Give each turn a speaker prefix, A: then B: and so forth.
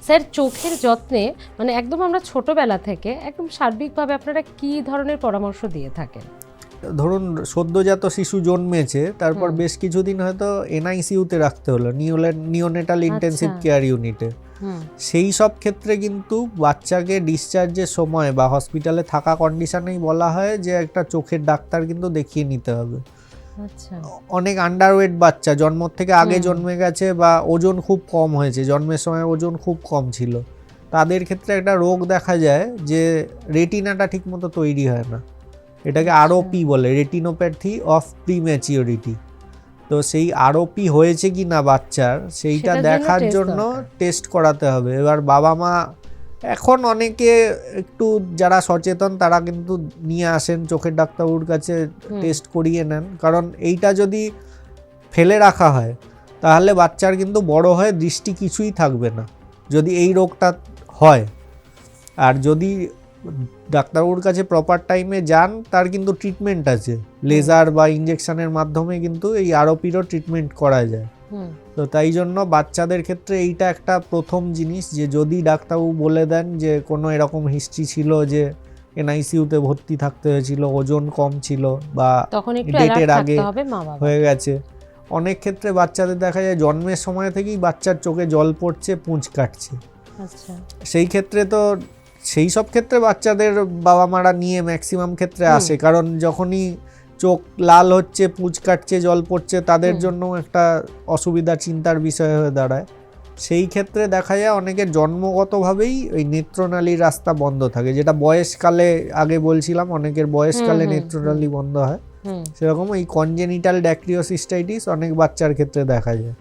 A: Sir চোখের যত্নে মানে একদম আমরা ছোটবেলা থেকে একদম সার্বিকভাবে আপনারা কি ধরনের পরামর্শ দিয়ে থাকেন?
B: ধরুন সদ্যজাত শিশু জন্মেছে, তারপর বেশ কিছুদিন হয়তো এনআইসিইউতে রাখতে হলো, নিওনেটাল ইন্টেন্সিভ কেয়ার ইউনিটে। সেই সব ক্ষেত্রে কিন্তু বাচ্চাকে ডিসচার্জের সময় বা হসপিটালে থাকা কন্ডিশনেই বলা হয় যে একটা চোখের ডাক্তার কিন্তু দেখিয়ে নিতে হবে।
A: আচ্ছা,
B: অনেক আন্ডারওয়েট বাচ্চা জন্ম থেকে আগে জন্মে গেছে বা ওজন খুব কম হয়েছে, জন্মের সময় ওজন খুব কম ছিল, তাদের ক্ষেত্রে একটা রোগ দেখা যায় যে রেটিনাটা ঠিকমতো তৈরি হয় না। এটাকে আরওপি বলে, রেটিনোপ্যাথি অফ প্রিম্যাচিওরিটি। তো সেই আরওপি হয়েছে কি না বাচ্চার সেইটা দেখার জন্য টেস্ট করাতে হবে। এবার বাবা মা এখন অনেকে একটু যারা সচেতন তারা কিন্তু নিয়ে আসেন চোখের ডাক্তারবাবুর কাছে, টেস্ট করিয়ে নেন, কারণ এইটা যদি ফেলে রাখা হয় তাহলে বাচ্চার কিন্তু বড় হয়ে দৃষ্টি কিছুই থাকবে না যদি এই রোগটা হয়। আর যদি ডাক্তারবাবুর কাছে প্রপার টাইমে যান তার কিন্তু ট্রিটমেন্ট আছে, লেজার বা ইঞ্জেকশনের মাধ্যমে কিন্তু এই আরওপিরও ট্রিটমেন্ট করা যায়। তো তাই জন্য বাচ্চাদের ক্ষেত্রে এইটা একটা প্রথম জিনিস যে যদি ডাক্তারবাবু বলে দেন যে কোনো এরকম হিস্ট্রি ছিল যে এনআইসিইউতে ভর্তি থাকতে হয়েছিল, ওজন কম ছিল বা ডেটের আগে হয়ে গেছে। অনেক ক্ষেত্রে বাচ্চাদের দেখা যায় জন্মের সময় থেকেই বাচ্চার চোখে জল পড়ছে, পুঁজ কাটছে। সেই ক্ষেত্রে তো সেই সব ক্ষেত্রে বাচ্চাদের বাবা মারা নিয়ে ম্যাক্সিমাম ক্ষেত্রে আসে, কারণ যখনই চোখ লাল হচ্ছে, পুঁজ কাটছে, জল পড়ছে, তাদের জন্য একটা অসুবিধা, চিন্তার বিষয় হয়ে দাঁড়ায়। সেই ক্ষেত্রে দেখা যায় অনেকের জন্মগতভাবেই ওই নেত্রনালীর রাস্তা বন্ধ থাকে, যেটা বয়সকালে আগে বলছিলাম অনেকের বয়সকালে নেত্রনালী বন্ধ হয়, সেরকম এই কনজেনিটাল ড্যাক্রিওসিস্টাইটিস অনেক বাচ্চার ক্ষেত্রে দেখা যায়।